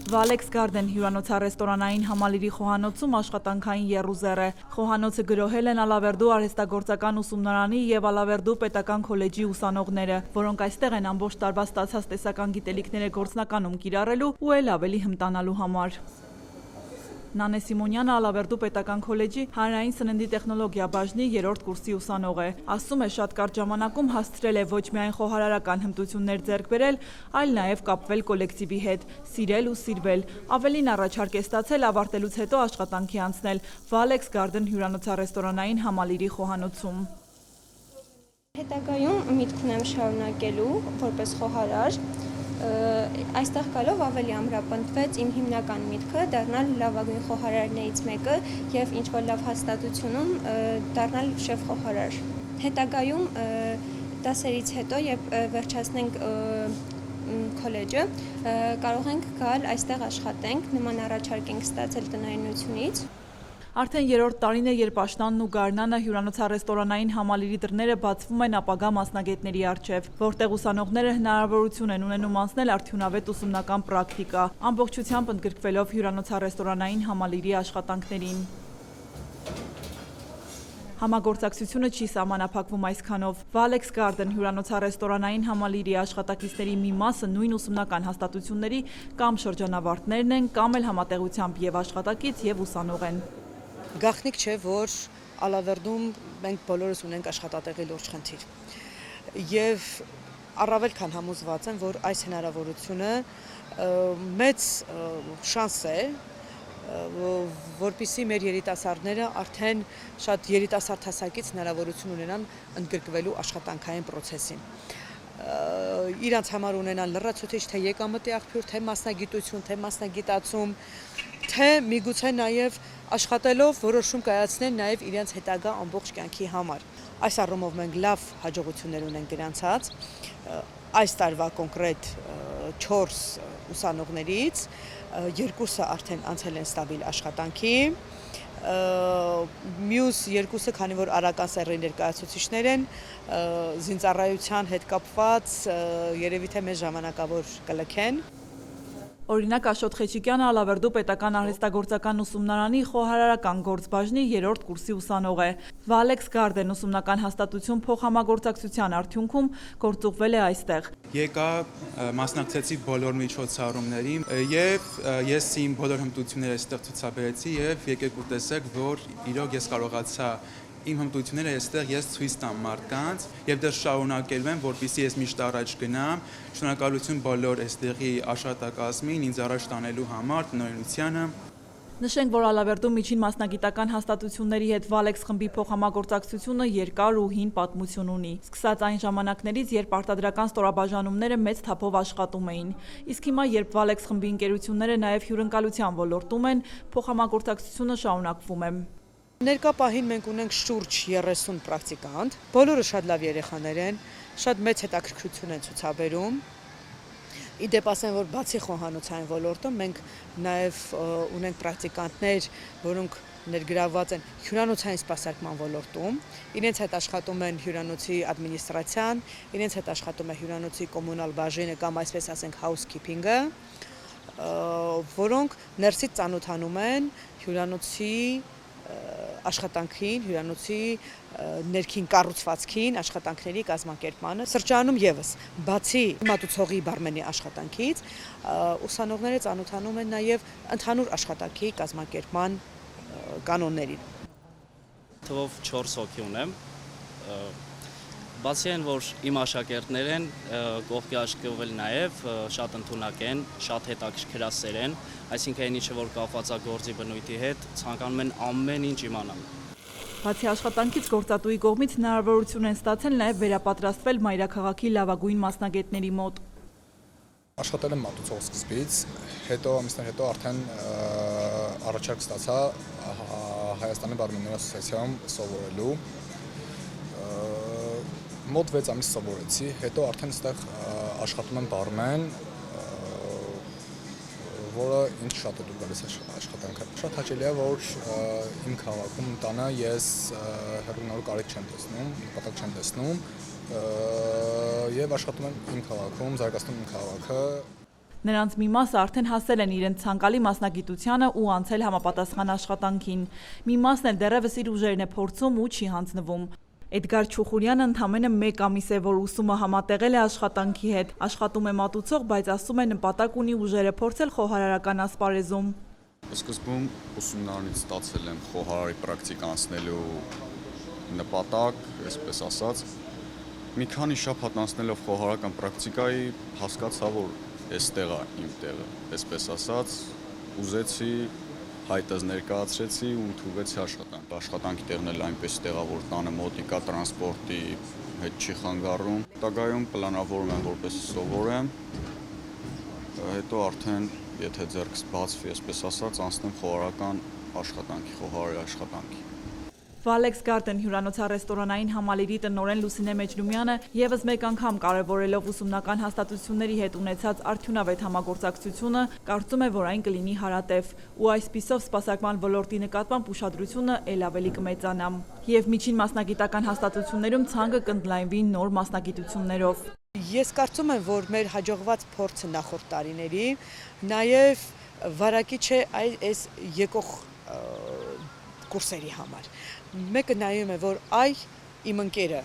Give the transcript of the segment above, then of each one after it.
Valex Garden հյուրանոց-ռեստորանային համալիրի խոհանոցում աշխատանքային եռուզեռ է։ Խոհանոցը գրոհել են Ալավերդու արհեստագործական ուսումնարանի եւ Ալավերդու պետական քոլեջի ուսանողները, որոնք այստեղ են ամբողջ տարվա ստացած տեսական գիտելիքները գործնականում կիրառելու ու էլ ավելի հմտանալու համար։ Նանե Սիմոնյանը Ալավերդու պետական քոլեջի հանրային սննդի տեխնոլոգիա բաժնի 3-րդ կուրսի ուսանող է։ Ասում է, շատ կարճ ժամանակում հասցրել է ոչ միայն խոհարարական հմտություններ ձեռք բերել, այլ նաև կապվել կոլեկտիվի հետ, սիրել ու սիրվել։ Ավելին առաջարկ է ստացել ավարտելուց հետո աշխատանքի անցնել Valex Garden հյուրանոց-ռեստորանային համալիրի խոհանոցում։ Հետագայում միտք ունեմ շարունակելու որպես խոհարար, այստեղ գալով ավելի ամրապնդվեց իմ հիմնական միտքը դառնալ լավագույն խոհարարներից մեկը եւ ինչ-որ լավ հաստատությունում դառնալ շեֆ խոհարար։ Հետագայում դասերից հետո երբ վերջացնենք քոլեջը, կարող ենք գալ այստեղ աշխատենք, նման առաջարկ ենք ստացել տնօրինությունից։ Արդեն 3-րդ տարին է, երբ Աշնանն ու Գարնանը հյուրանոց-ռեստորանային համալիրի դռները բացվում են ապագա մասնագետների առջև, որտեղ ուսանողները հնարավորություն են ունենում անցնել արդյունավետ ուսումնական պրակտիկա, ամբողջությամբ ընդգրկվելով հյուրանոց-ռեստորանային համալիրի աշխատանքներին։ Համագործակցությունը չի սահմանափակվում այսքանով։ Valex Garden հյուրանոց-ռեստորանային համալիրի աշխատակիցների մի մասը նույն ուսումնական հաստատությունների կամ շրջանավարտներն են, կամ էլ համատեղությամբ եւ աշխատակից եւ ուսանող են։ Գաղտնիք չէ, որ Ալավերդում մենք բոլորս ունենք աշխատատեղի լուրջ խնդիր։ Եվ առավել քան համոզված եմ, որ այս հնարավորությունը մեծ շանս է, որպեսզի մեր երիտասարդները արդեն շատ երիտասարդ հասակից հնարավորություն ունենան ընդգրկվելու աշխատանքային process-ին։ Իրանց համար ունենան լրացուցիչ թե եկամտի աղբյուր, թե մասնագիտություն, թե մասնագիտացում, թե միգուցե նաև աշխատելով որոշում կայացնեն նաև իրենց հետագա ամբողջ կյանքի համար։ Այս առումով մենք լավ հաջողություններ ունենք գրանցած։ Այս տարվա կոնկրետ 4 ուսանողներից 2-ը արդեն անցել են ստաբիլ աշխատանքի, մյուս 2-ը, քանի որ արական սեռի ներկայացուցիչներ են, զինծառայության հետ կապված երևի թե մեծ ժամանակավոր կլքեն։ Օրինակ Աշոտ Խեչիկյանը Ալավերդու պետական արհեստագործական ուսումնարանի խոհարարական գործ բաժնի 3-րդ կուրսի ուսանող է։ Valex Garden ուսումնական հաստատություն փոխհամագործակցության արդյունքում գործուղվել է այստեղ։ Եկա մասնակցեցի բոլոր միջոցառումներին եւ ես իմ բոլոր հմտությունները այստեղ ցուցաբերեցի եւ եկեք ու տեսեք, որ իրոք ես կարողացա իմ հմտությունները այստեղ ես ցույց տամ մարդկանց եւ դեռ շարունակելու եմ, որպեսզի ես միշտ առաջ գնամ։ Շնորհակալություն բոլոր այստեղի աշխատակազմին ինձ առաջ տանելու համար, տնօրինությանը։ Նշենք, որ Ալավերդու միջին մասնագիտական հաստատությունների հետ Valex խմբի փոխհամագործակցությունը երկար ու հին պատմություն ունի։ Սկսած այն ժամանակներից, երբ արտադրական ստորաբաժանումները մեծ թափով աշխատում էին։ Իսկ հիմա, երբ Valex խմբի ընկերությունները նաև հյուրընկալության ոլորտում են, փոխհամագործակցությունը շարունակվում է։ Ներկա պահին մենք ունենք շուրջ 30 պրակտիկանտ, բոլորը շատ լավ երեխաներ են, շատ մեծ հետաքրքրություն են ցուցաբերում։ Իդեպ ասեմ, որ բացի խոհանոցային ոլորտում մենք նաև ունենք պրակտիկանտներ, որոնք ներգրավված են հյուրանոցային սպասարկման ոլորտում, իրենց հետ աշխատում են հյուրանոցի ադմինիստրացիան, իրենց հետ աշխատում է հյուրանոցի կոմունալ բաժինը կամ այսպես ասենք housekeeping-ը, որոնք ներսից ծանոթանում են հյուրանոցի աշխատանքին, հյուրանոցի ներքին կառուցվածքին, աշխատանքների կազմակերպմանը։ Սրճարանում եւս բացի մատուցողի բարմենի աշխատանքից, ուսանողները ծանոթանում են նաև ընդհանուր աշխատանքի կազմակերպման կանոններին։ Թվով 4 հոգի ունեմ։ Բացի այն, որ իմ աշակերտներ են, կողքի աշկովել նաև շատ ընդունակ են, շատ հետաքրքրասեր են, այսինքն այն ինչը որ կապված է գործի բնույթի հետ, ցանկանում են ամեն ինչ իմանալ։ Բացի աշխատանքից գործատուի կողմից հնարավորություն են ստացել նաև վերապատրաստվել մայրաքաղաքի լավագույն մասնագետների մոտ։ Աշխատել եմ մատուցող սկզբից, հետո ամիսներ հետո արդեն առաջարկ ստացա Հայաստանի բարմենների ասոցիացիայում սովորելու։ Մոտ 6 ամիս սովորեցի, հետո արդեն այստեղ աշխատում եմ բարմեն, որը ինձ շատ է դուր գալիս աշխատանքը։ Շատ հաճելի է, որ իմ քաղաքում տանը ես հեռունակող կարիք չեմ տեսնում, նպատակ չեմ տեսնում, եւ աշխատում եմ իմ քաղաքում, զարգացնում իմ քաղաքը։ Նրանց մի մասը արդեն հասել են իրենց ցանկալի մասնագիտությանը ու անցել համապատասխան աշխատանքին։ Մի մասն էլ դեռևս իր ուժերն է փորձում ու չի հանձնվում։ Էդգար Չուխուրյանը ընդամենը 1 ամիս է, որ ուսումը համատեղել է աշխատանքի հետ, աշխատում է մատուցող, բայց ասում է նպատակ ունի ուժերը փորձել խոհարարական ասպարեզում։ Սկզբում ուսումնարանից ստացել եմ խոհարարի պրակտիկա անցնելու նպատակ, այսպես ասած։ Մի քանի շաբաթ անցնելով խոհարարական պրակտիկայի հասկացա, որ այստեղ է իմ տեղը, այսպես ասած, ուզեցի հայտս ներկայացրեցի ու ընդունվեցի աշխատանք։ Աշխատանքի տեղն էլ այնպես տեղա, որ տանը մոտիկա տրանսպորտի հետ չի խանգարում։ Հետագայում պլանավորում եմ, որպես սովորեմ, հետո արդեն, եթե ձեռքս բացվի, այսպես ասած, անցնեմ խոհարարական աշխատանքի, խոհարարի աշխատանքի։ Valex Garden հյուրանոցառեստորանային համալիրի տնօրեն Լուսինե Մեջնումյանը ևս մեկ անգամ կարևորելով ուսումնական հաստատությունների հետ ունեցած արդյունավետ համագործակցությունը, կարծում է, որ այն կլինի հարատև ու այսպիսով սպասարկման ոլորտի նկատմամբ ուշադրությունը ել ավելի կմեծանա։ Եվ միջին մասնագիտական հաստատություններում ցանկը կընդլայնվի նոր մասնագիտություններով։ Ես կարծում եմ, որ մեր հաջողված փորձը նախորդ տարիների նաև վարակիչ է այս եկող կուրսերի համար։ Մեկը նայում է, որ իմ ընկերը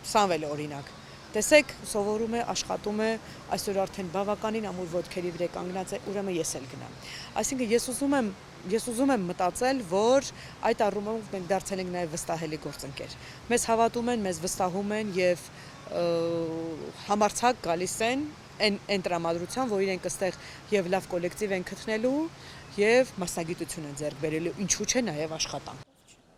Սամվելը օրինակ, տեսեք, սովորում է, աշխատում է, այսօր արդեն բավականին ամուր ոտքերի վրա կանգնած է, ուրեմն ես էլ գնամ։ Այսինքն ես ուզում եմ մտածել, որ այդ առումով մենք դարձել ենք նաև վստահելի գործընկեր։ Մեզ հավատում են, մեզ վստահում են եւ համարձակ գալիս են այն տրամադրության, որ իրենք այստեղ եւ լավ կոլեկտիվ են գտնելու եւ մասնագիտություն են ձեռք բերելու, ինչու՞ չէ նաև աշխատանք։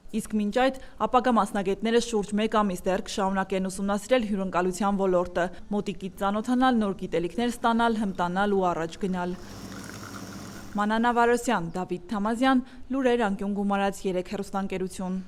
Իսկ մինչ այդ ապագա մասնագետները շուրջ 1 ամիս դեռ կշարունակեն ուսումնասիրել հյուրընկալության ոլորտը, մոտիկից ծանոթանալ, նոր գիտելիքներ ստանալ, հմտանալ ու առաջ գնալ։ Մանանա Վարոսյան, Դավիթ Թամազյան, լուրեր անկյուն գումարած 3 հեռուստաընկերություն։